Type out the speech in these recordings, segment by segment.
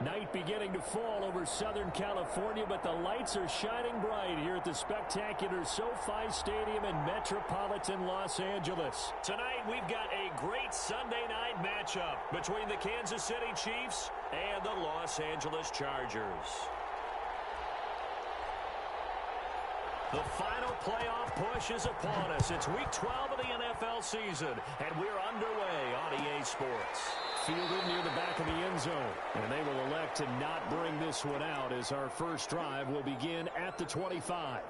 Night beginning to fall over Southern California, but the lights are shining bright here at the spectacular SoFi Stadium in metropolitan Los Angeles. Tonight, we've got a great Sunday night matchup between the Kansas City Chiefs and the Los Angeles Chargers. The final playoff push is upon us. It's Week 12 of the NFL season, and we're underway on EA Sports. Fielded near the back of the end zone, and they will elect to not bring this one out as our first drive will begin at the 25.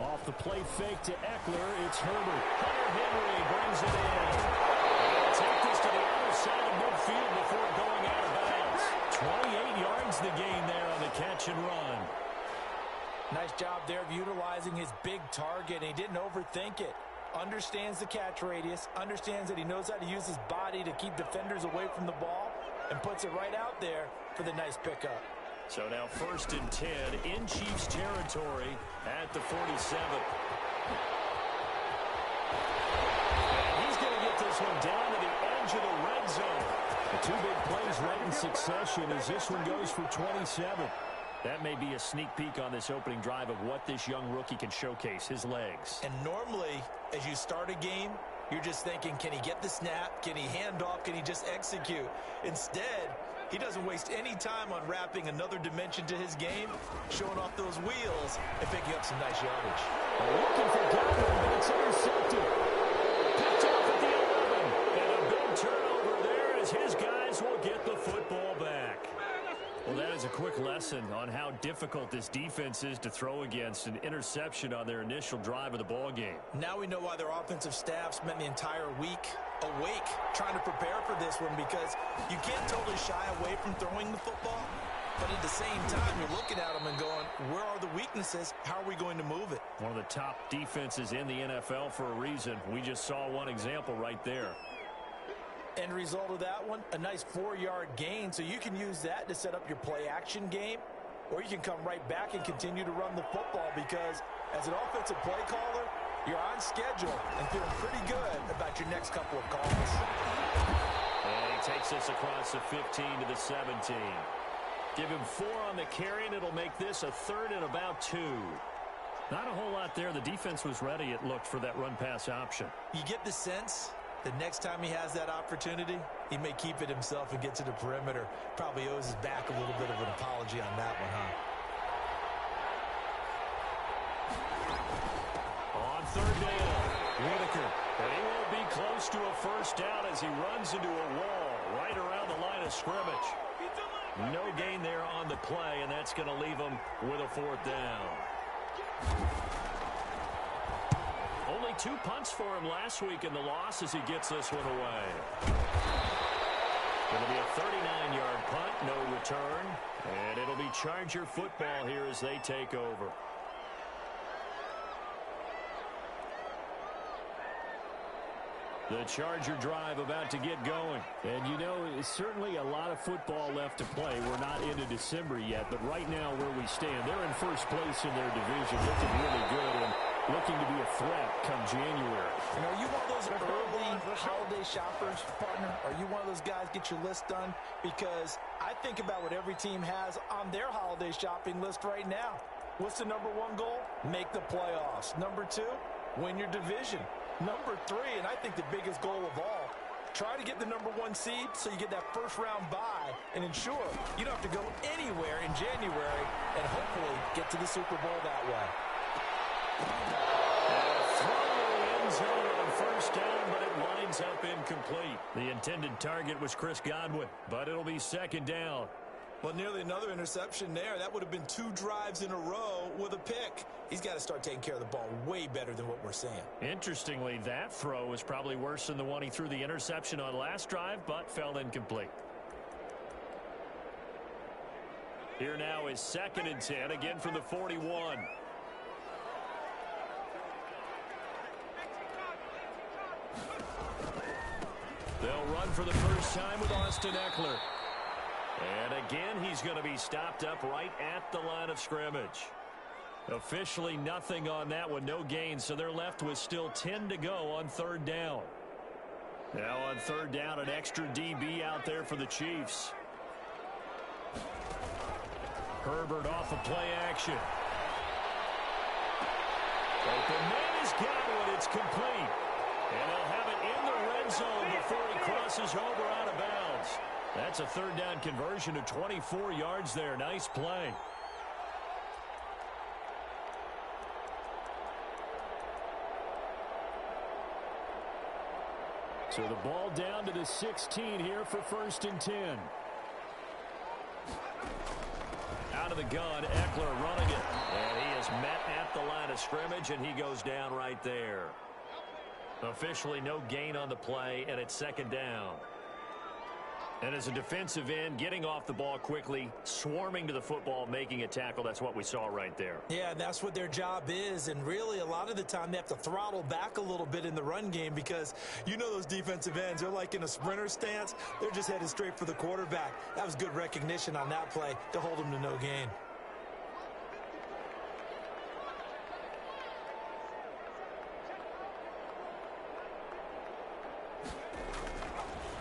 Off the play fake to Eckler, it's Herbert. Hunter Henry brings it in. They'll take this to the other side of midfield before going out of bounds. 28 yards the gain there on the catch and run. Nice job there of utilizing his big target, and he didn't overthink it. Understands the catch radius, understands that he knows how to use his body to keep defenders away from the ball, and puts it right out there for the nice pickup. So now 1st and 10 in Chiefs territory at the 47. And he's going to get this one down to the edge of the red zone. The two big plays right in succession as this one goes for 27. That may be a sneak peek on this opening drive of what this young rookie can showcase, his legs. And normally, as you start a game, you're just thinking, can he get the snap? Can he hand off? Can he just execute? Instead, he doesn't waste any time on wrapping another dimension to his game, showing off those wheels, and picking up some nice yardage. Looking for Godwin, but it's intercepted. Picked off at the 11. And a big turnover there as his guys will get the football back. Well, that is a quick lesson on how difficult this defense is to throw against. An interception on their initial drive of the ball game. Now we know why their offensive staff spent the entire week awake trying to prepare for this one, because you can't totally shy away from throwing the football, but at the same time you're looking at them and going, where are the weaknesses? How are we going to move it? One of the top defenses in the NFL for a reason. We just saw one example right there. End result of that one, a nice 4-yard gain, so you can use that to set up your play action game, or you can come right back and continue to run the football, because as an offensive play caller, you're on schedule and feeling pretty good about your next couple of calls. And he takes this across the 15 to the 17. Give him 4 on the carry, and it'll make this a 3rd and about 2. Not a whole lot there. The defense was ready, it looked, for that run-pass option. You get the sense the next time he has that opportunity, he may keep it himself and get to the perimeter. Probably owes his back a little bit of an apology on that one, huh? On 3rd down, Whitaker. And he won't be close to a first down as he runs into a wall right around the line of scrimmage. No gain there on the play, and that's going to leave him with a 4th down. Only 2 punts for him last week in the loss as he gets this one away. It'll be a 39-yard punt, no return. And it'll be Charger football here as they take over. The Charger drive about to get going. And you know, it's certainly a lot of football left to play. We're not into December yet, but right now where we stand, they're in first place in their division, looking really good and looking to be a threat come January. And are you one of those early holiday shoppers, partner? Are you one of those guys get your list done? Because I think about what every team has on their holiday shopping list right now. What's the number 1 goal? Make the playoffs. Number 2, win your division. Number 3, and I think the biggest goal of all, try to get the number 1 seed so you get that first-round bye and ensure you don't have to go anywhere in January and hopefully get to the Super Bowl that way. Throw end zone on first down, but it winds up incomplete. The intended target was Chris Godwin, but it'll be 2nd down. Well, nearly another interception there. That would have been 2 drives in a row with a pick. He's got to start taking care of the ball way better than what we're seeing. Interestingly, that throw was probably worse than the one he threw the interception on last drive, but fell incomplete. Here now is 2nd and 10, again from the 41. They'll run for the first time with Austin Eckler. And again, he's going to be stopped up right at the line of scrimmage. Officially nothing on that one, no gain, so they're left with still 10 to go on 3rd down. Now on 3rd down, an extra DB out there for the Chiefs. Herbert off of play action. Open man has got one. It's complete. And they'll have it in the red zone before he crosses over out of bounds. That's a 3rd down conversion of 24 yards there. Nice play. So the ball down to the 16 here for 1st and 10. Out of the gun, Eckler running it. And he is met at the line of scrimmage, and he goes down right there. Officially no gain on the play, and it's 2nd down. And as a defensive end, getting off the ball quickly, swarming to the football, making a tackle, that's what we saw right there. Yeah, that's what their job is, and really a lot of the time they have to throttle back a little bit in the run game because you know those defensive ends, they're like in a sprinter stance. They're just headed straight for the quarterback. That was good recognition on that play to hold them to no gain.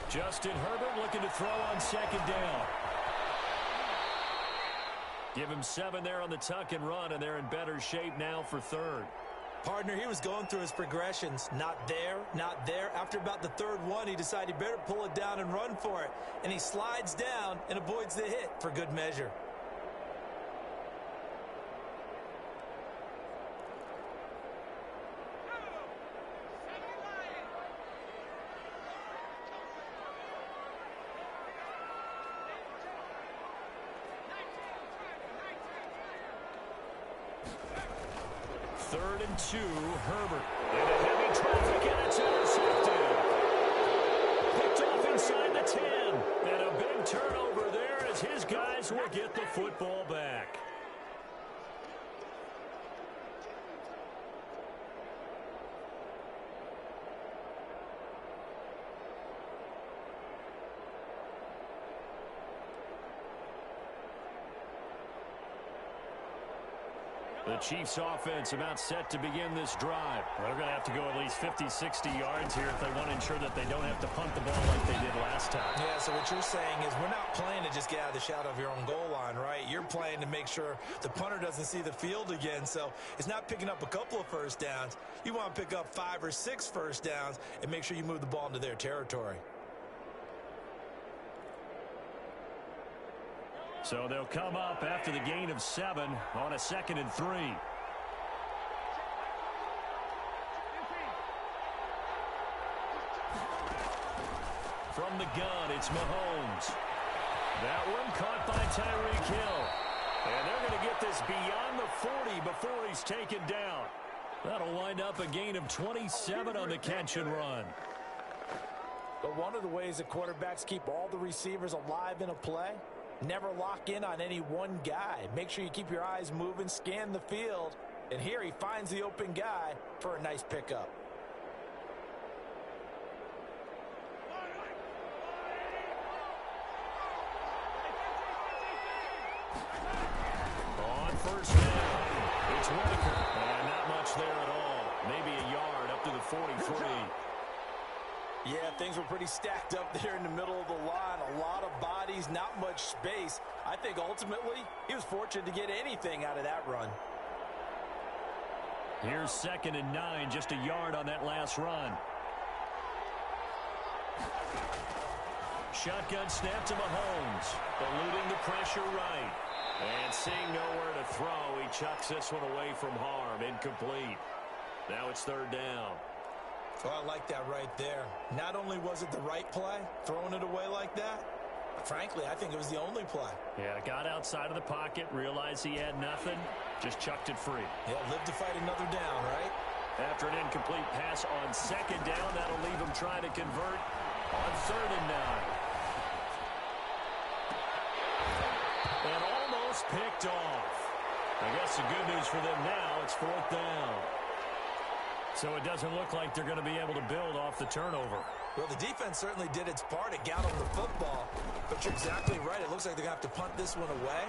Justin Herbert looking to throw on 2nd down. Give him 7 there on the tuck and run, and they're in better shape now for 3rd. Partner, he was going through his progressions. Not there, not there. After about the 3rd one, he decided he better pull it down and run for it. And he slides down and avoids the hit for good measure. Third and 2, Herbert. In a heavy traffic, and it's intercepted. Picked off inside the 10. And a big turnover there as his guys will get the football back. The Chiefs offense about set to begin this drive. They're going to have to go at least 50, 60 yards here if they want to ensure that they don't have to punt the ball like they did last time. Yeah, so what you're saying is we're not playing to just get out of the shadow of your own goal line, right? You're playing to make sure the punter doesn't see the field again. So it's not picking up a couple of first downs. You want to pick up 5 or 6 first downs and make sure you move the ball into their territory. So they'll come up after the gain of 7 on a 2nd and 3. From the gun, it's Mahomes. That one caught by Tyreek Hill. And they're going to get this beyond the 40 before he's taken down. That'll wind up a gain of 27 on the catch and run. But one of the ways that quarterbacks keep all the receivers alive in a play, never lock in on any one guy. Make sure you keep your eyes moving, scan the field. And here he finds the open guy for a nice pickup. On first down, it's Whitaker. And not much there at all. Maybe a yard up to the 43. Yeah, things were pretty stacked up there in the middle of the line. A lot of bodies, not much space. I think ultimately he was fortunate to get anything out of that run. Here's 2nd and 9, just a yard on that last run. Shotgun snap to Mahomes, eluding the pressure right. And seeing nowhere to throw, he chucks this one away from harm, incomplete. Now it's 3rd down. Well, I like that right there. Not only was it the right play, throwing it away like that, Frankly, I think it was the only play. Yeah, got outside of the pocket, realized he had nothing, just chucked it free. Yeah, live to fight another down, right? After an incomplete pass on second down, that'll leave him trying to convert on 3rd and 9. And almost picked off. I guess the good news for them now, it's 4th down. So it doesn't look like they're going to be able to build off the turnover. Well, the defense certainly did its part. It got on the football. But you're exactly right. It looks like they're going to have to punt this one away.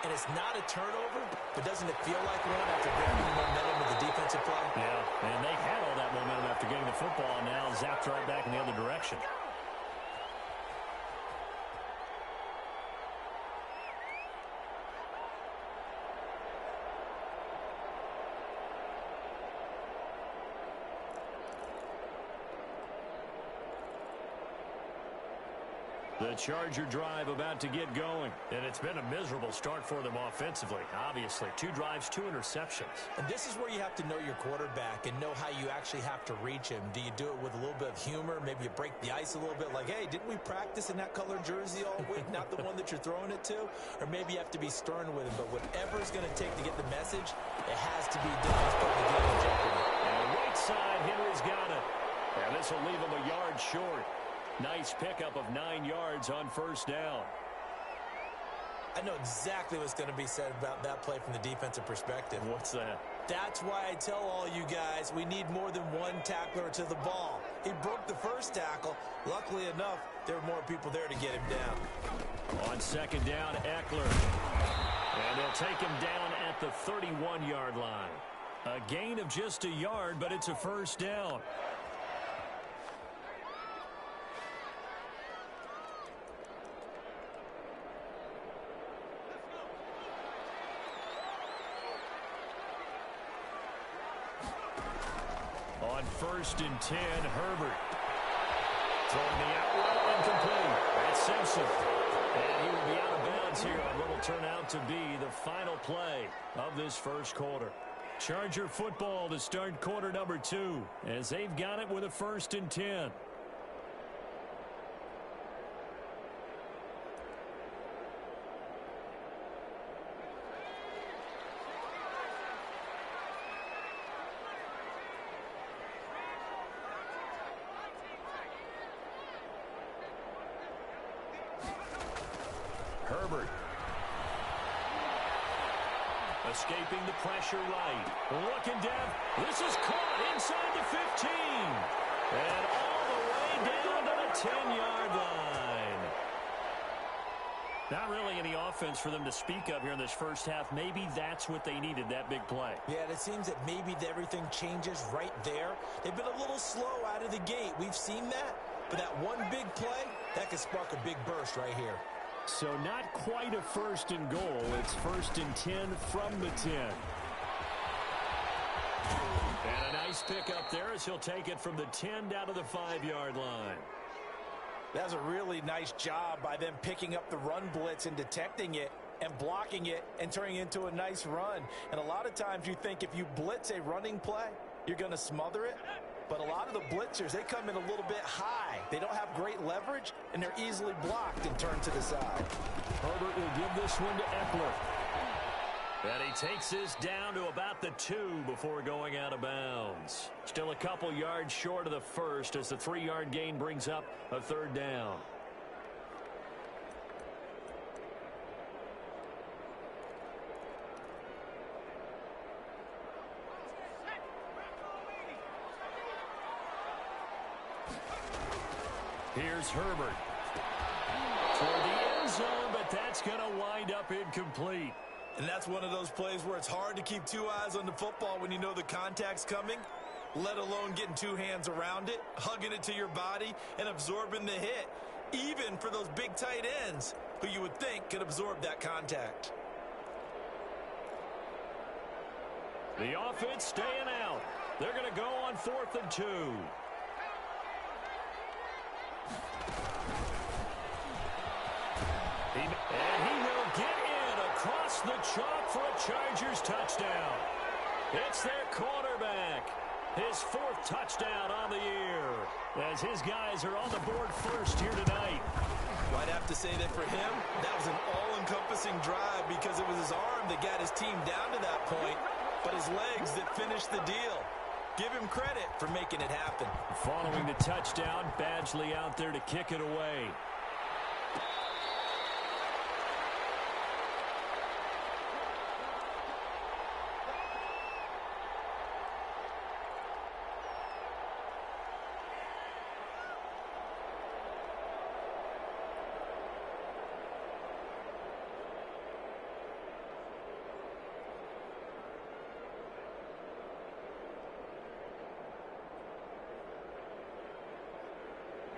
And it's not a turnover, but doesn't it feel like one after grabbing the momentum of the defensive play? Yeah, and they had all that momentum after getting the football, and now zapped right back in the other direction. The Charger drive about to get going. And it's been a miserable start for them offensively. Obviously, 2 drives, 2 interceptions. And this is where you have to know your quarterback and know how you actually have to reach him. Do you do it with a little bit of humor? Maybe you break the ice a little bit like, hey, didn't we practice in that color jersey all week? Not the one that you're throwing it to? Or maybe you have to be stern with him. But whatever it's going to take to get the message, it has to be done. It's putting the game in jeopardy. And right side, Henry's got it. And this will leave him a yard short. Nice pickup of 9 yards on 1st down. I know exactly what's going to be said about that play from the defensive perspective. What's that? That's why I tell all you guys we need more than one tackler to the ball. He broke the first tackle. Luckily enough, there were more people there to get him down. On 2nd down, Eckler. And they'll take him down at the 31-yard line. A gain of just a yard, but it's a 1st down. On 1st and 10, Herbert. Throwing the out route incomplete. That's Simpson. And he will be out of bounds here on what will turn out to be the final play of this 1st quarter. Charger football to start quarter number 2 as they've got it with a 1st and 10. Herbert. Escaping the pressure right. Looking down. This is caught inside the 15. And all the way down to the 10-yard line. Not really any offense for them to speak of here in this first half. Maybe that's what they needed, that big play. Yeah, and it seems that maybe everything changes right there. They've been a little slow out of the gate. We've seen that. But that one big play, that could spark a big burst right here. So not quite a 1st and goal. It's 1st and 10 from the 10. And a nice pick up there as he'll take it from the 10 down to the 5-yard line. That's a really nice job by them picking up the run blitz and detecting it and blocking it and turning it into a nice run. And a lot of times you think if you blitz a running play, you're going to smother it. But a lot of the blitzers, they come in a little bit high. They don't have great leverage, and they're easily blocked and turned to the side. Herbert will give this one to Eckler. And he takes this down to about the 2 before going out of bounds. Still a couple yards short of the 1st as the 3-yard gain brings up a 3rd down. Here's Herbert. For the end zone, but that's going to wind up incomplete. And that's one of those plays where it's hard to keep 2 eyes on the football when you know the contact's coming, let alone getting 2 hands around it, hugging it to your body, and absorbing the hit, even for those big tight ends who you would think could absorb that contact. The offense staying out. They're going to go on 4th and 2. And he will get in across the chalk for a Chargers touchdown. It's their quarterback. His 4th touchdown on the year as his guys are on the board first here tonight. Well, I'd have to say that for him, that was an all-encompassing drive because it was his arm that got his team down to that point, but his legs that finished the deal. Give him credit for making it happen. Following the touchdown, Badgley out there to kick it away.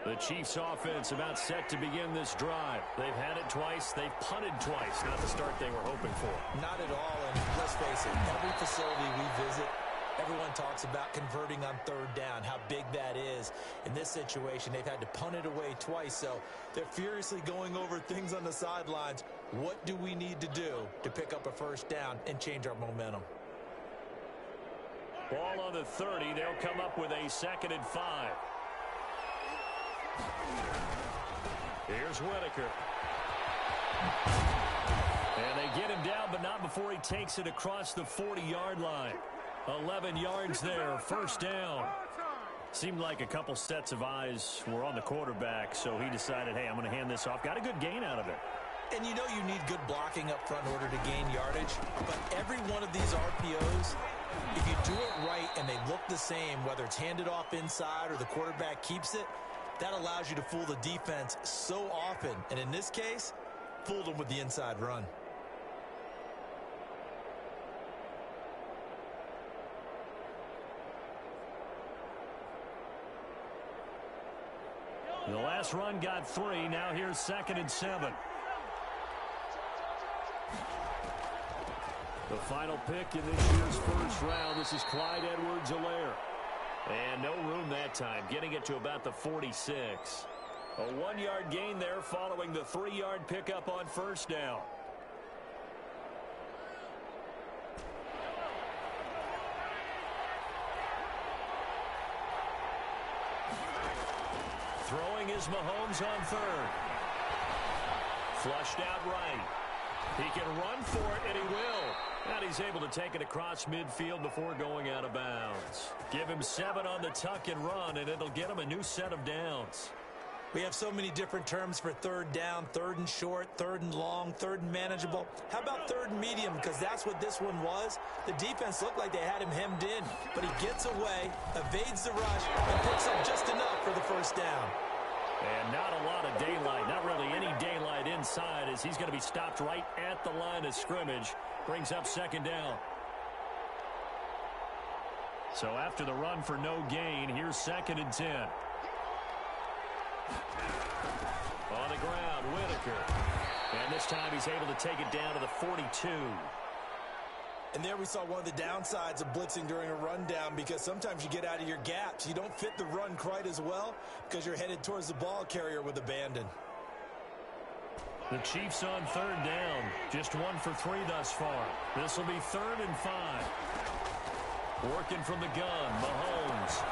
The Chiefs offense about set to begin this drive. They've had it twice. They've punted twice. Not the start they were hoping for. Not at all. And let's face it, every facility we visit, everyone talks about converting on third down, how big that is. In this situation, they've had to punt it away twice. So they're furiously going over things on the sidelines. What do we need to do to pick up a first down and change our momentum? Ball on the 30. They'll come up with a 2nd and 5. Here's Whitaker. And they get him down, but not before he takes it across the 40-yard line. 11 yards there, first down. Seemed like a couple sets of eyes were on the quarterback, so he decided, hey, I'm going to hand this off. Got a good gain out of it. And you know you need good blocking up front in order to gain yardage, but every one of these RPOs, if you do it right and they look the same, whether it's handed off inside or the quarterback keeps it, that allows you to fool the defense so often. And in this case, fooled them with the inside run. The last run got 3. Now here's 2nd and 7. The final pick in this year's first round. This is Clyde Edwards-Helaire. And no room that time, getting it to about the 46. A 1-yard gain there following the 3-yard pickup on first down. Throwing is Mahomes on 3rd. Flushed out right. He can run for it, and he will. And he's able to take it across midfield before going out of bounds. Give him 7 on the tuck and run, and it'll get him a new set of downs. We have so many different terms for third down, 3rd and short, 3rd and long, 3rd and manageable. How about 3rd and medium? Because that's what this one was. The defense looked like they had him hemmed in, but he gets away, evades the rush, and picks up just enough for the first down. And not a lot of daylight, not really any daylight inside, as he's going to be stopped right at the line of scrimmage. Brings up 2nd down. So after the run for no gain, here's 2nd and 10. On the ground, Whitaker. And this time he's able to take it down to the 42. And there we saw one of the downsides of blitzing during a rundown, because sometimes you get out of your gaps. You don't fit the run quite as well because you're headed towards the ball carrier with abandon. The Chiefs on 3rd down. Just 1 for 3 thus far. This will be 3rd and 5. Working from the gun, Mahomes.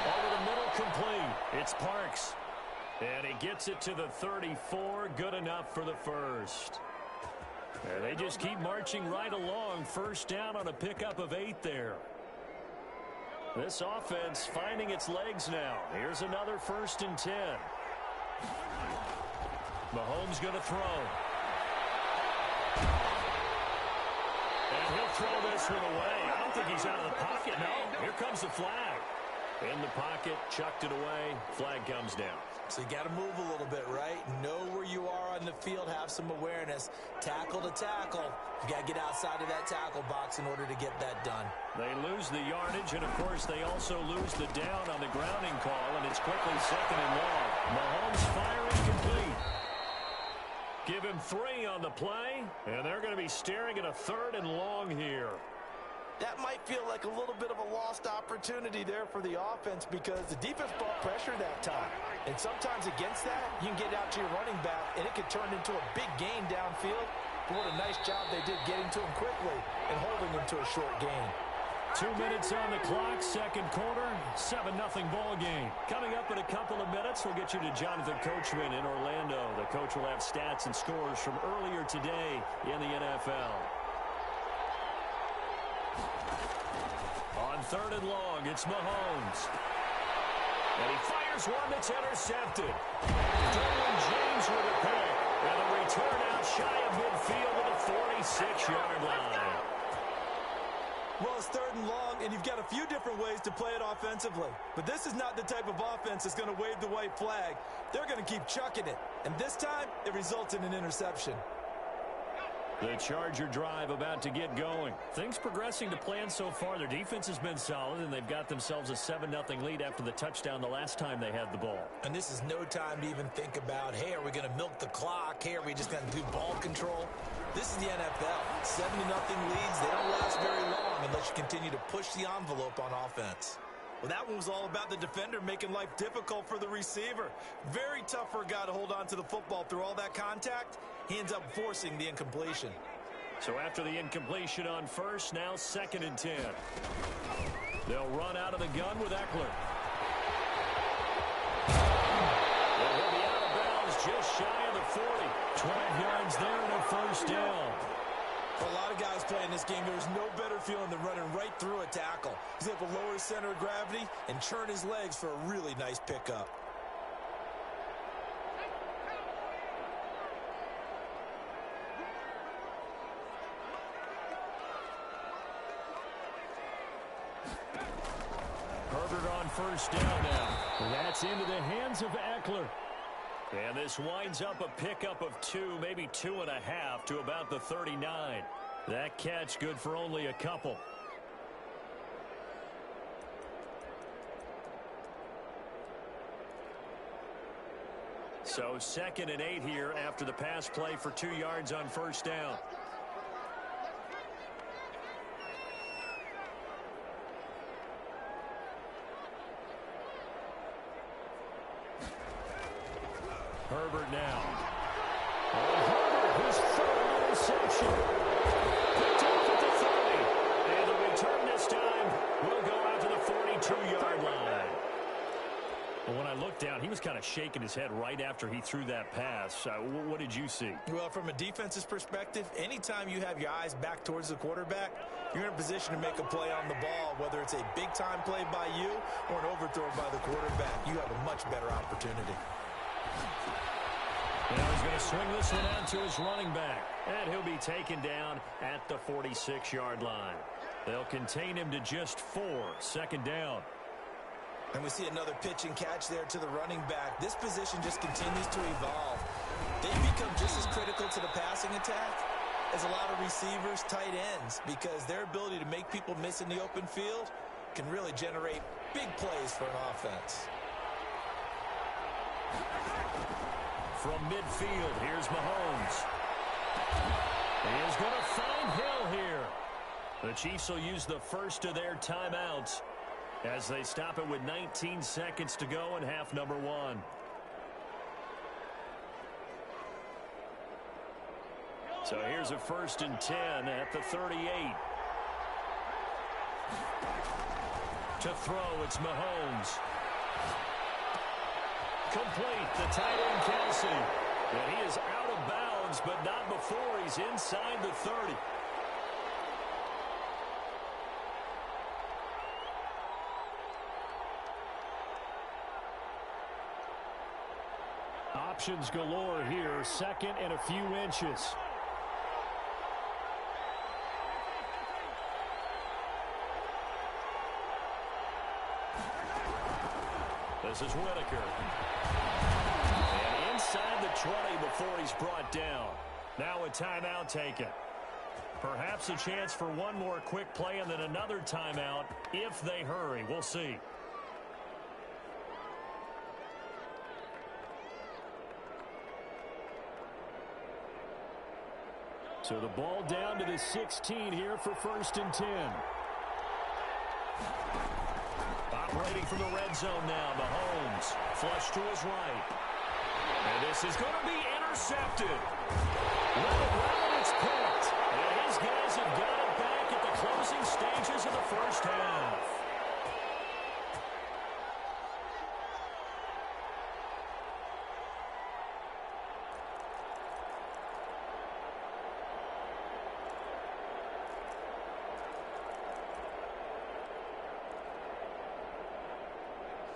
Over the middle, complete. It's Parks. And he gets it to the 34. Good enough for the first. And they just keep marching right along. First down on a pickup of 8 there. This offense finding its legs now. Here's another 1st and 10. Mahomes going to throw. And he'll throw this one away. I don't think he's out of the pocket. No, here comes the flag. In the pocket, chucked it away. Flag comes down. So you got to move a little bit, right? Know where you are on the field. Have some awareness. Tackle to tackle. You got to get outside of that tackle box in order to get that done. They lose the yardage, and, of course, they also lose the down on the grounding call, and it's quickly 2nd and long. Mahomes firing complete. Give him 3 on the play, and they're going to be staring at a 3rd and long here. That might feel like a little bit of a lost opportunity there for the offense, because the defense brought pressure that time. And sometimes against that, you can get out to your running back, and it could turn into a big gain downfield. But what a nice job they did getting to him quickly and holding him to a short gain. 2 minutes on the clock, second quarter, 7-0 ball game. Coming up in a couple of minutes, we'll get you to Jonathan Coachman in Orlando. The coach will have stats and scores from earlier today in the NFL. On 3rd and long, it's Mahomes. And he fires one that's intercepted. Derwin James with a pick. And a return out shy of midfield to the 46-yard line. Well, it's 3rd and long, and you've got a few different ways to play it offensively. But this is not the type of offense that's going to wave the white flag. They're going to keep chucking it. And this time, it results in an interception. The Charger drive about to get going. Things progressing to plan so far. Their defense has been solid, and they've got themselves a 7-0 lead after the touchdown the last time they had the ball. And this is no time to even think about, hey, are we going to milk the clock? Hey, are we just going to do ball control? This is the NFL. 7-0 leads, they don't last very long unless you continue to push the envelope on offense. Well, that one was all about the defender making life difficult for the receiver. Very tough for a guy to hold on to the football through all that contact. He ends up forcing the incompletion. So after the incompletion on first, now 2nd and 10. They'll run out of the gun with Eckler. And he'll be out of bounds just shy of the 40. 12 yards there and a first down. For a lot of guys playing this game, there's no better feeling than running right through a tackle. He's able to lower his center of gravity and churn his legs for a really nice pickup. Herbert on first down now. And that's into the hands of Eckler. And this winds up a pickup of 2, maybe 2.5 to about the 39. That catch good for only a couple. So 2nd and 8 here after the pass play for 2 yards on first down. Herbert now. Herbert, his 3rd interception. Picked off at the 30. And the return this time will go out to the 42-yard line. Well, when I looked down, he was kind of shaking his head right after he threw that pass. What did you see? Well, from a defense's perspective, anytime you have your eyes back towards the quarterback, you're in a position to make a play on the ball, whether it's a big-time play by you or an overthrow by the quarterback. You have a much better opportunity. Now he's going to swing this one out to his running back. And he'll be taken down at the 46-yard line. They'll contain him to just 4. 2nd down. And we see another pitch and catch there to the running back. This position just continues to evolve. They become just as critical to the passing attack as a lot of receivers, tight ends, because their ability to make people miss in the open field can really generate big plays for an offense. From midfield, here's Mahomes. He is going to find Hill here. The Chiefs will use the first of their timeouts as they stop it with 19 seconds to go in half number 1. So here's a 1st and 10 at the 38. To throw, it's Mahomes. Complete, the tight end Kelsey. And he is out of bounds, but not before he's inside the 30. Options galore here, 2nd and a few inches. This is Whitaker. And inside the 20 before he's brought down. Now a timeout taken. Perhaps a chance for one more quick play and then another timeout if they hurry. We'll see. So the ball down to the 16 here for 1st and 10. Operating from the red zone now, Mahomes. Flush to his right. And this is going to be intercepted. Well, it's picked. And his guys have got it back at the closing stages of the first half.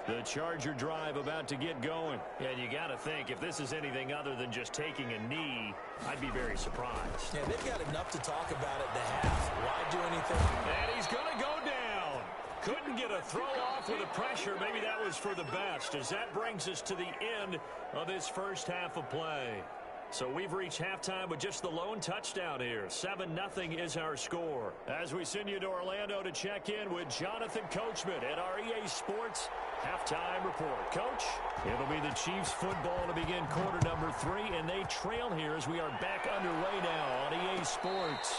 The Charger drive about to get going. And you got to think, if this is anything other than just taking a knee, I'd be very surprised. Yeah, they've got enough to talk about at the half. Why do anything? And he's going to go down. Couldn't get a throw off with the pressure. Maybe that was for the best, as that brings us to the end of this first half of play. So we've reached halftime with just the lone touchdown here. 7-0 is our score. As we send you to Orlando to check in with Jonathan Coachman at our EA Sports Halftime Report. Coach, it'll be the Chiefs football to begin quarter number 3, and they trail here as we are back underway now on EA Sports.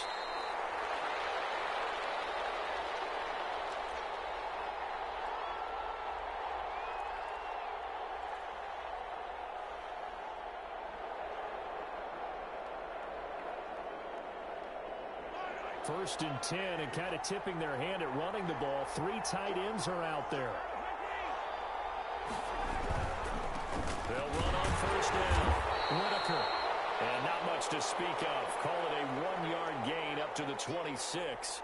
First and 10, and kind of tipping their hand at running the ball. 3 tight ends are out there. They'll run on first down. Whitaker. And not much to speak of. Call it a 1-yard gain up to the 26.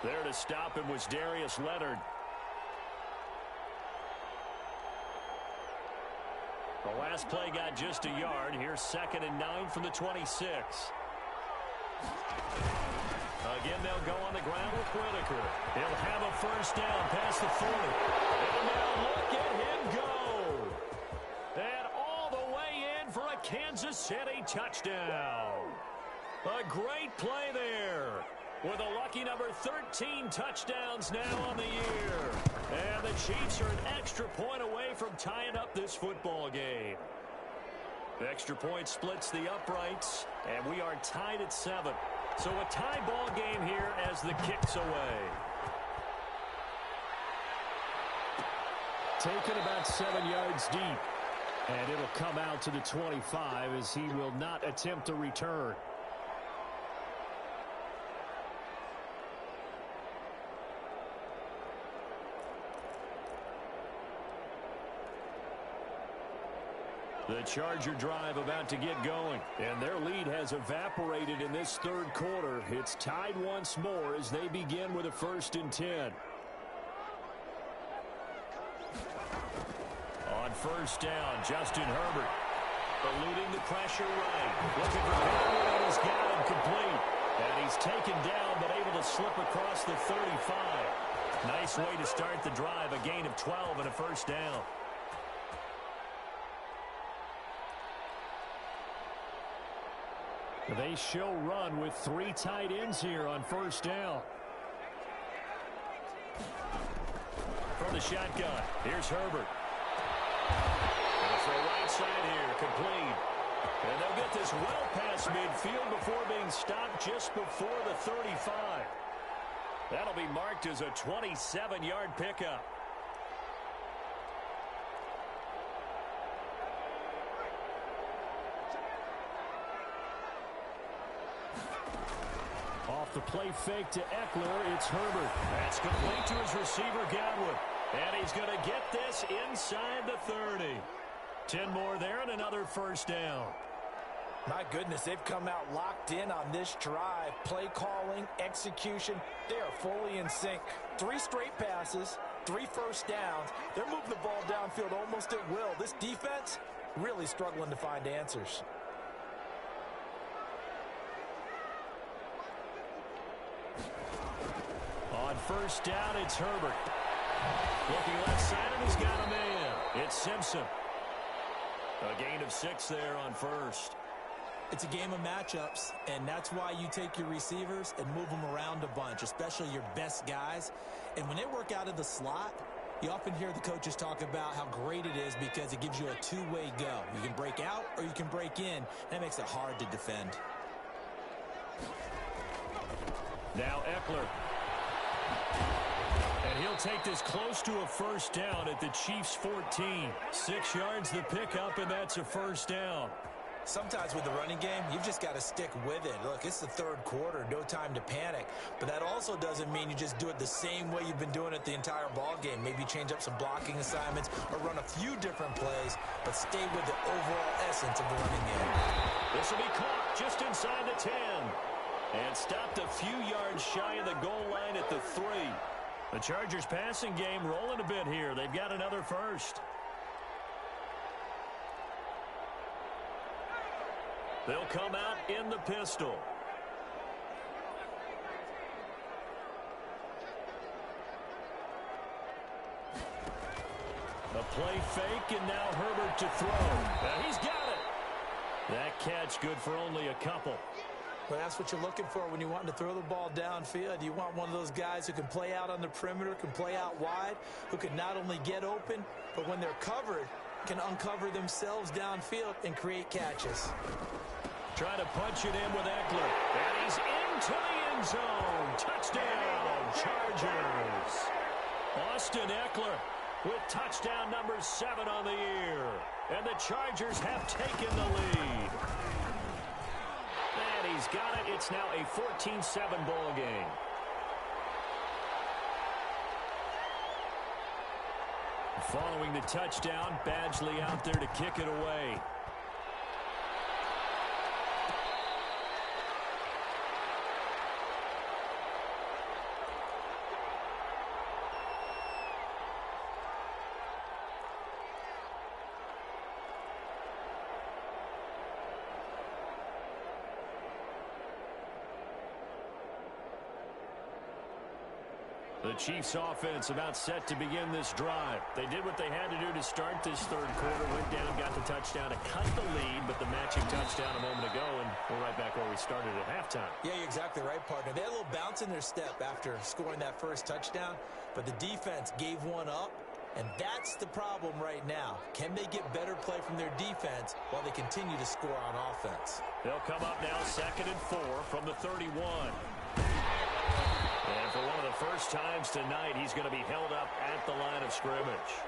There to stop him was Darius Leonard. The last play got just a yard. Here's 2nd and 9 from the 26. Again, they'll go on the ground with Whitaker. He'll have a first down past the 40. And now look at him go. And all the way in for a Kansas City touchdown. A great play there. With a lucky number 13 touchdowns now on the year. And the Chiefs are an extra point away from tying up this football game. The extra point splits the uprights, and we are tied at 7. So a tie ball game here as the kick's away. Taken about 7 yards deep. And it'll come out to the 25 as he will not attempt a return. The Charger drive about to get going, and their lead has evaporated in this third quarter. It's tied once more as they begin with a 1st and 10. On first down, Justin Herbert eluding the pressure right. Looking for Godwin, and he's got him complete. And he's taken down but able to slip across the 35. Nice way to start the drive, a gain of 12 and a first down. They show run with 3 tight ends here on first down. From the shotgun, here's Herbert. And for right side here, complete. And they'll get this well past midfield before being stopped just before the 35. That'll be marked as a 27-yard pickup. Off the play fake to Eckler, it's Herbert. That's complete to his receiver, Godwin. And he's going to get this inside the 30. 10 more there and another first down. My goodness, they've come out locked in on this drive. Play calling, execution, they are fully in sync. 3 straight passes, 3 first downs. They're moving the ball downfield almost at will. This defense really struggling to find answers. On first down, it's Herbert. Looking left side, and he's got a man. It's Simpson. A gain of 6 there on first. It's a game of matchups, and that's why you take your receivers and move them around a bunch, especially your best guys. And when they work out of the slot, you often hear the coaches talk about how great it is because it gives you a two-way go. You can break out or you can break in. That makes it hard to defend. Now Eckler. And he'll take this close to a first down at the Chiefs' 14. 6 yards the pickup, and that's a first down. Sometimes with the running game, you've just got to stick with it. Look, it's the third quarter, no time to panic. But that also doesn't mean you just do it the same way you've been doing it the entire ball game. Maybe change up some blocking assignments or run a few different plays, but stay with the overall essence of the running game. This will be caught just inside the 10. And stopped a few yards shy of the goal line at the 3. The Chargers passing game rolling a bit here. They've got another first. They'll come out in the pistol. A play fake, and now Herbert to throw. Now he's got it. That catch good for only a couple. Well, that's what you're looking for when you want to throw the ball downfield. You want one of those guys who can play out on the perimeter, can play out wide, who can not only get open, but when they're covered, can uncover themselves downfield and create catches. Trying to punch it in with Eckler. And he's into the end zone. Touchdown, Chargers. Austin Eckler with touchdown number 7 on the year. And the Chargers have taken the lead. And he's got it. It's now a 14-7 ball game. Following the touchdown, Badgley out there to kick it away. The Chiefs offense about set to begin this drive. They did what they had to do to start this third quarter. Went down, got the touchdown to cut the lead, but the matching touchdown a moment ago, and we're right back where we started at halftime. Yeah, you're exactly right, partner. They had a little bounce in their step after scoring that first touchdown, but the defense gave one up, and that's the problem right now. Can they get better play from their defense while they continue to score on offense? They'll come up now 2nd and 4 from the 31. And for one of the first times tonight, he's going to be held up at the line of scrimmage.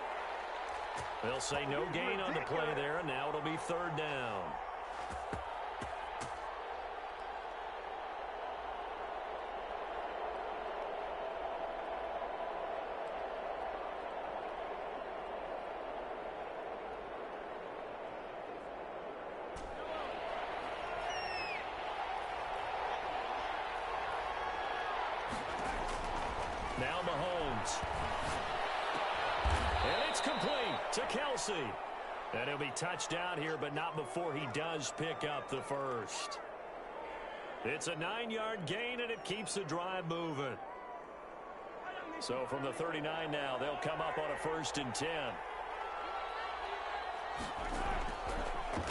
They'll say no gain on the play there, and now it'll be 3rd down. Now Mahomes. And it's complete to Kelsey. And he'll be touchdown here, but not before he does pick up the first. It's a 9-yard gain, and it keeps the drive moving. So from the 39 now, they'll come up on a 1st and 10.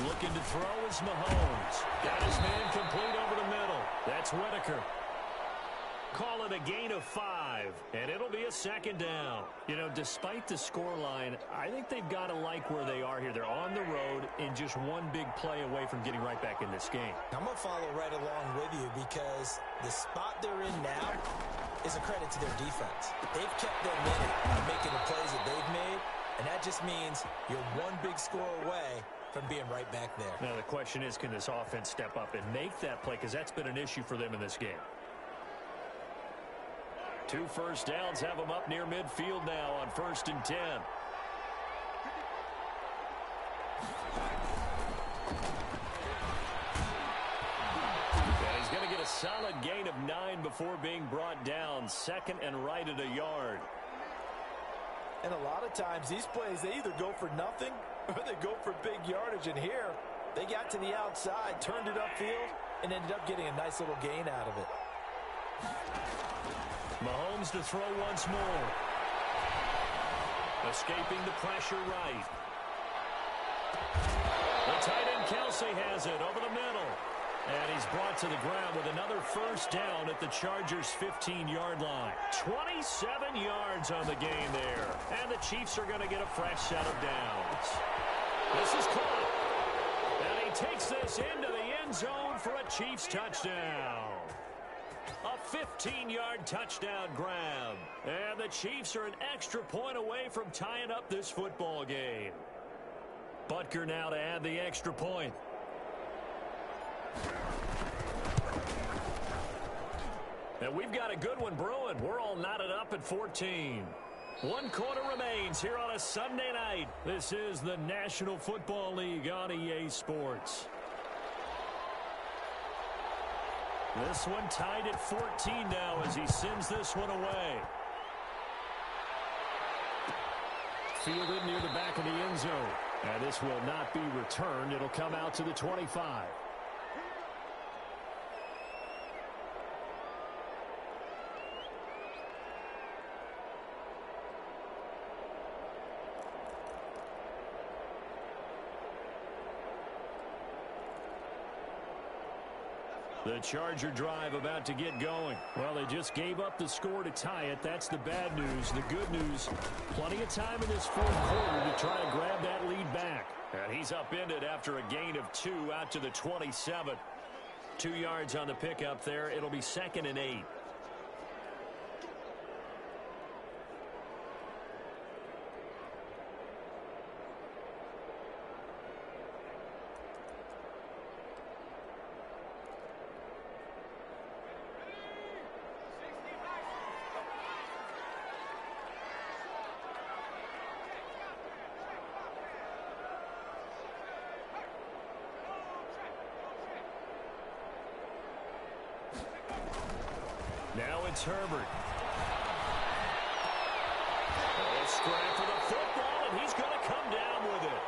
Looking to throw is Mahomes. Got his man complete over the middle. That's Whitaker. Call it a gain of 5, and it'll be a 2nd down. You know, despite the scoreline, I think they've got to like where they are here. They're on the road and just one big play away from getting right back in this game. I'm going to follow right along with you because the spot they're in now is a credit to their defense. They've kept them in it by making the plays that they've made, and that just means you're one big score away from being right back there. Now, the question is, can this offense step up and make that play? Because that's been an issue for them in this game. 2 first downs have them up near midfield now on 1st and 10. And he's going to get a solid gain of 9 before being brought down. 2nd and right at a yard. And a lot of times these plays, they either go for nothing or they go for big yardage. And here, they got to the outside, turned it upfield, and ended up getting a nice little gain out of it. Mahomes to throw once more. Escaping the pressure right. The tight end Kelsey has it over the middle. And he's brought to the ground with another 1st down at the Chargers' 15-yard line. 27 yards on the game there. And the Chiefs are going to get a fresh set of downs. This is caught. And he takes this into the end zone for a Chiefs touchdown. A 15-yard touchdown grab. And the Chiefs are an extra point away from tying up this football game. Butker now to add the extra point. And we've got a good one brewing. We're all knotted up at 14. One quarter remains here on a Sunday night. This is the National Football League on EA Sports. This one tied at 14 now as he sends this one away. Fielded near the back of the end zone. And this will not be returned. It'll come out to the 25. The Charger drive about to get going. Well, they just gave up the score to tie it. That's the bad news. The good news, plenty of time in this fourth quarter to try to grab that lead back. And he's upended after a gain of 2 out to the 27. 2 yards on the pickup there. It'll be 2nd and 8. Now it's Herbert. A scrap for the football, and he's going to come down with it.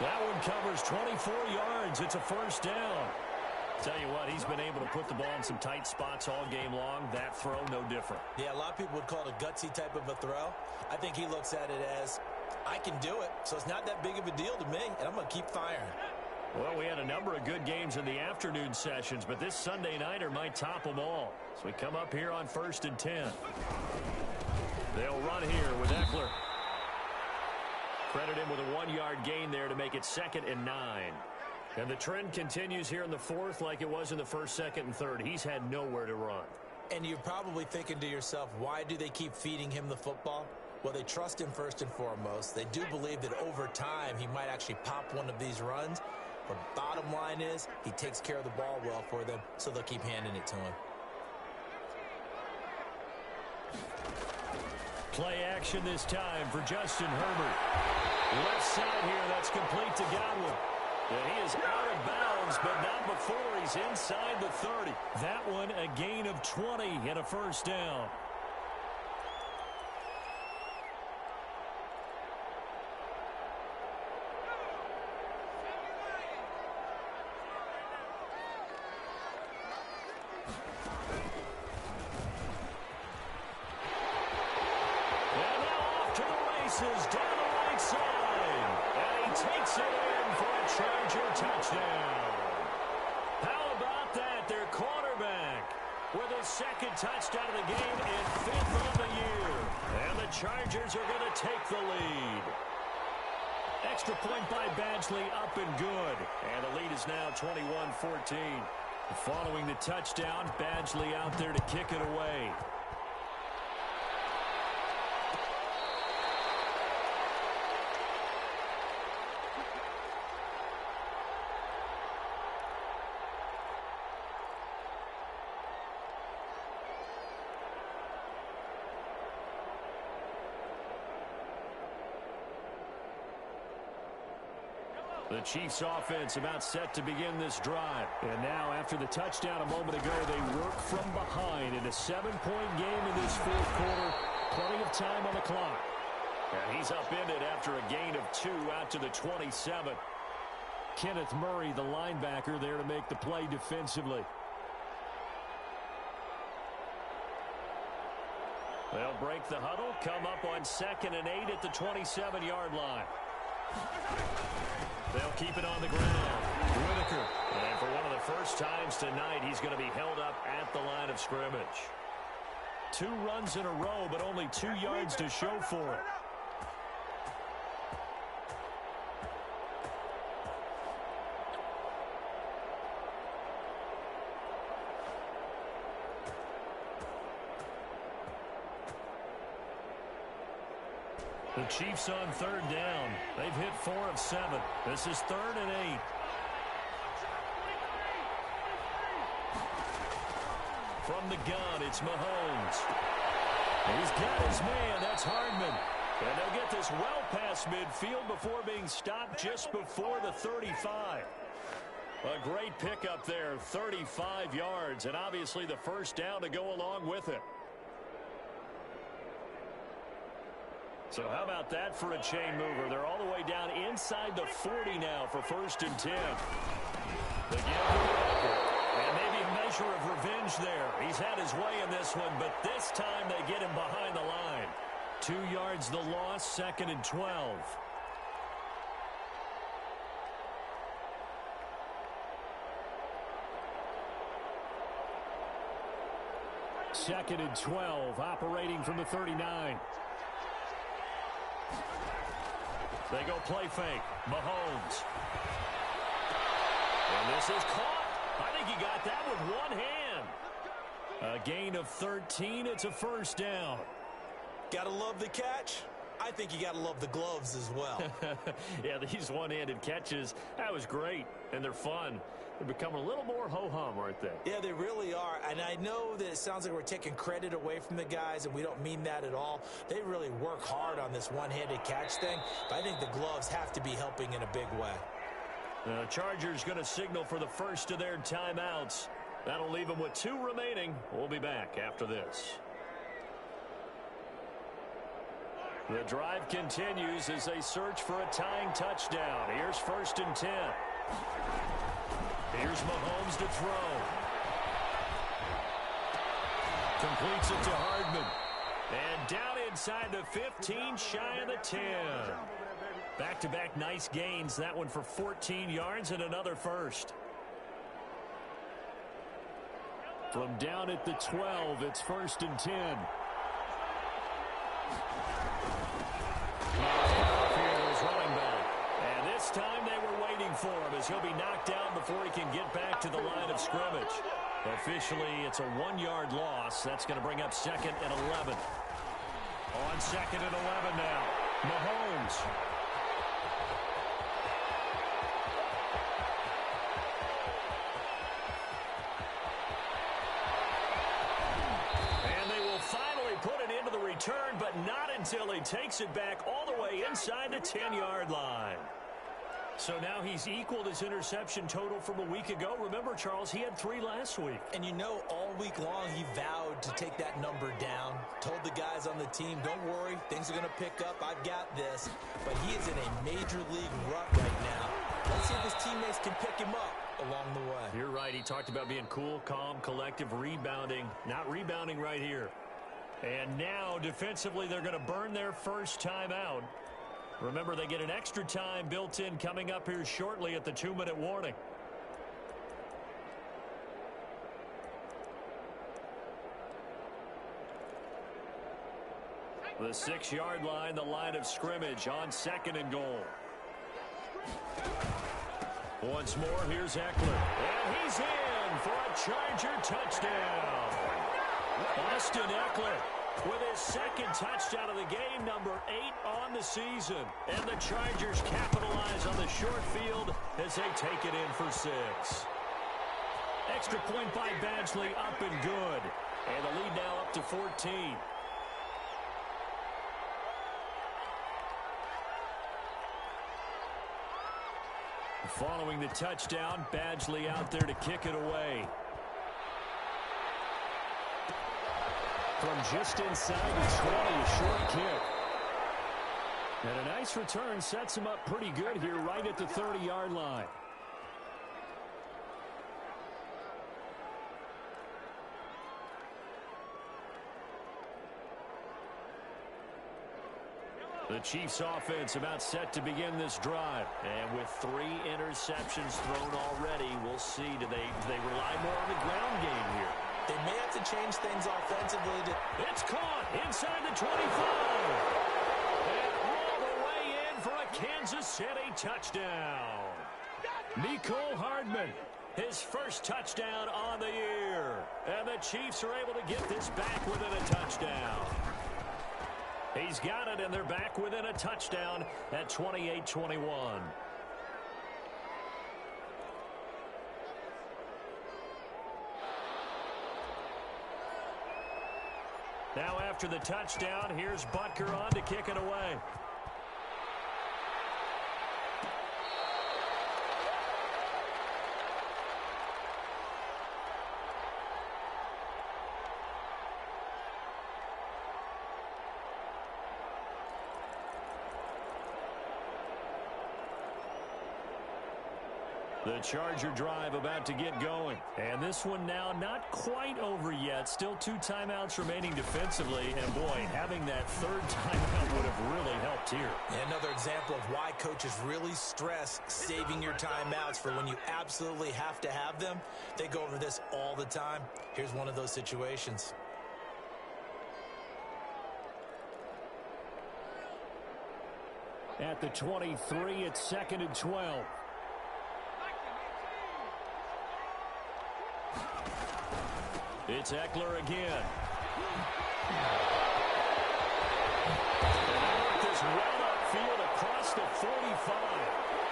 That one covers 24 yards. It's a first down. Tell you what, he's been able to put the ball in some tight spots all game long. That throw, no different. Yeah, a lot of people would call it a gutsy type of a throw. I think he looks at it as, I can do it, so it's not that big of a deal to me, and I'm going to keep firing. Well, we had a number of good games in the afternoon sessions, but this Sunday nighter might top them all. So we come up here on 1st and 10. They'll run here with Eckler. Credit him with a 1-yard gain there to make it 2nd and 9. And the trend continues here in the fourth like it was in the first, second, and third. He's had nowhere to run. And you're probably thinking to yourself, why do they keep feeding him the football? Well, they trust him first and foremost. They do believe that over time he might actually pop one of these runs. But bottom line is he takes care of the ball well for them, so they'll keep handing it to him. Play action this time for Justin Herbert. Left side here, that's complete to Godwin. And he is out of bounds, but not before he's inside the 30. That one a gain of 20 and a first down. Down the right side, and he takes it in for a Charger touchdown. How about that? Their quarterback with his 2nd touchdown of the game and 5th of the year. And the Chargers are going to take the lead. Extra point by Badgley, up and good. And the lead is now 21-14. Following the touchdown, Badgley out there to kick it away. The Chiefs offense about set to begin this drive. And now after the touchdown a moment ago, they work from behind in a 7-point game in this fourth quarter. Plenty of time on the clock. And he's upended after a gain of 2 out to the 27. Kenneth Murray, the linebacker, there to make the play defensively. They'll break the huddle, come up on 2nd and 8 at the 27-yard line. They'll keep it on the ground. Whitaker. And for one of the first times tonight, he's going to be held up at the line of scrimmage. 2 runs in a row, but only 2 yards to show for it. The Chiefs on 3rd down. They've hit 4 of 7. This is 3rd and 8. From the gun, it's Mahomes. He's got his man. That's Hardman. And they'll get this well past midfield before being stopped just before the 35. A great pickup there, 35 yards, and obviously the first down to go along with it. So how about that for a chain mover? They're all the way down inside the 40 now for 1st and 10. And maybe a measure of revenge there. He's had his way in this one, but this time they get him behind the line. 2 yards the loss, 2nd and 12. Second and 12, operating from the 39. They go play fake. Mahomes. And this is caught. I think he got that with one hand. A gain of 13. It's a first down. Gotta love the catch. I think you gotta love the gloves as well. Yeah, these one-handed catches, that was great. And they're fun. They're becoming a little more ho-hum, aren't they? Yeah, they really are. And I know that it sounds like we're taking credit away from the guys, and we don't mean that at all. They really work hard on this one-handed catch thing, but I think the gloves have to be helping in a big way. The Chargers going to signal for the first of their timeouts. That'll leave them with 2 remaining. We'll be back after this. The drive continues as they search for a tying touchdown. Here's 1st and 10. Here's Mahomes to throw. Completes it to Hardman. And down inside the 15, shy of the 10. Back-to-back nice gains. That one for 14 yards and another first. From down at the 12, it's 1st and 10. Running back. And this time they were waiting for him as he'll be knocked down before he can get back to the line of scrimmage. Officially, it's a 1-yard loss. That's going to bring up 2nd and 11. On 2nd and 11 now. Mahomes. And they will finally put it into the return, but not until he takes it back all the way inside the 10-yard line. So now he's equaled his interception total from a week ago. Remember, Charles, he had 3 last week. And you know, all week long he vowed to take that number down. Told the guys on the team, don't worry, things are going to pick up. I've got this. But he is in a major league rut right now. Let's see if his teammates can pick him up along the way. You're right. He talked about being cool, calm, collective, rebounding. Not rebounding right here. And now, defensively, they're going to burn their first time out. Remember, they get an extra time built in coming up here shortly at the 2-minute warning. The 6-yard line, the line of scrimmage on 2nd and goal. Once more, here's Eckler. And he's in for a Charger touchdown. Austin Eckler with his 2nd touchdown of the game, number 8 on the season. And the Chargers capitalize on the short field as they take it in for 6. Extra point by Badgley, up and good. And the lead now up to 14. Following the touchdown, Badgley out there to kick it away. From just inside the 20, a short kick. And a nice return sets him up pretty good here right at the 30-yard line. The Chiefs offense about set to begin this drive. And with 3 interceptions thrown already, we'll see. Do they rely more on the ground game here? They may have to change things offensively. It's caught inside the 25. And all the way in for a Kansas City touchdown. Mecole Hardman, his first touchdown on the year. And the Chiefs are able to get this back within a touchdown. He's got it, and they're back within a touchdown at 28-21. Now after the touchdown, here's Butker on to kick it away. The Charger drive about to get going. And this one now not quite over yet. Still 2 timeouts remaining defensively. And, boy, having that third timeout would have really helped here. Another example of why coaches really stress saving your timeouts for when you absolutely have to have them. They go over this all the time. Here's one of those situations. At the 23, it's 2nd and 12. It's Eckler again. And this well upfield across the 45.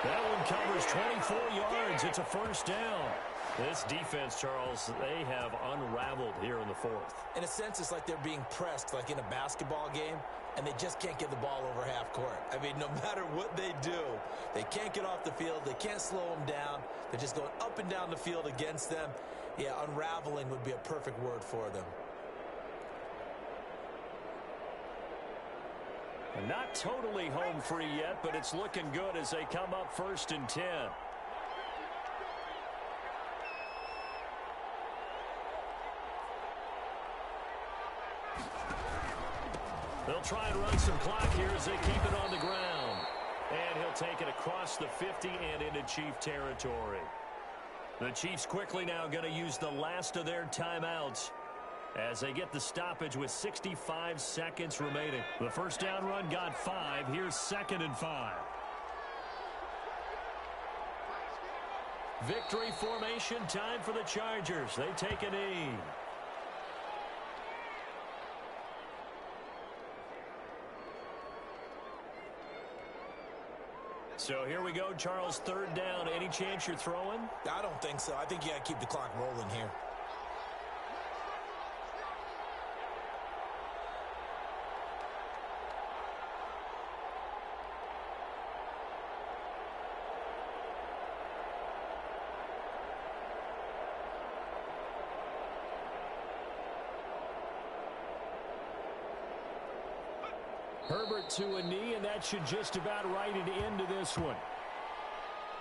That one covers 24 yards. It's a first down. This defense, Charles, they have unraveled here in the 4th. In a sense, it's like they're being pressed, like in a basketball game, and they just can't get the ball over half court. I mean, no matter what they do, they can't get off the field. They can't slow them down. They're just going up and down the field against them. Yeah, unraveling would be a perfect word for them. And not totally home free yet, but it's looking good as they come up 1st and 10. They'll try and run some clock here as they keep it on the ground. And he'll take it across the 50 and into Chief territory. The Chiefs quickly now going to use the last of their timeouts as they get the stoppage with 65 seconds remaining. The first down run got 5. Here's 2nd and 5. Victory formation time for the Chargers. They take a knee. So here we go, Charles, 3rd down. Any chance you're throwing? I don't think so. I think you got to keep the clock rolling here. Herbert to a knee, and that should just about write it into this one.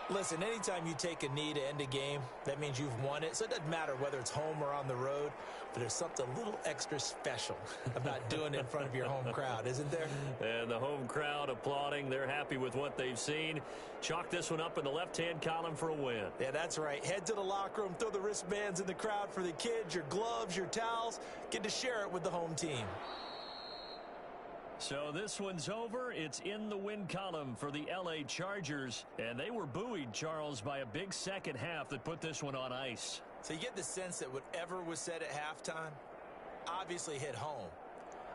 Listen, anytime you take a knee to end a game, that means you've won it. So it doesn't matter whether it's home or on the road, but there's something a little extra special about doing it in front of your home crowd, isn't there? And the home crowd applauding. They're happy with what they've seen. Chalk this one up in the left-hand column for a win. Yeah, that's right. Head to the locker room, throw the wristbands in the crowd for the kids, your gloves, your towels. Get to share it with the home team. So this one's over. It's in the win column for the L.A. Chargers. And they were buoyed, Charles, by a big second half that put this one on ice. So you get the sense that whatever was said at halftime obviously hit home.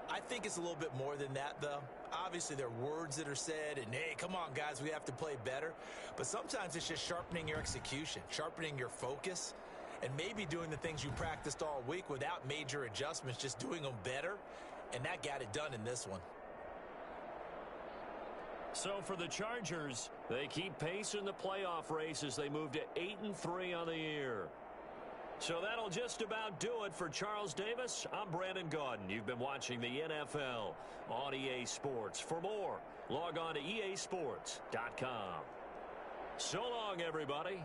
I think it's a little bit more than that, though. Obviously, there are words that are said, and, hey, come on, guys, we have to play better. But sometimes it's just sharpening your execution, sharpening your focus, and maybe doing the things you practiced all week without major adjustments, just doing them better. And that got it done in this one. So for the Chargers, they keep pace in the playoff race as they move to 8-3 on the year. So that'll just about do it for Charles Davis. I'm Brandon Gaudin. You've been watching the NFL on EA Sports. For more, log on to easports.com. So long, everybody.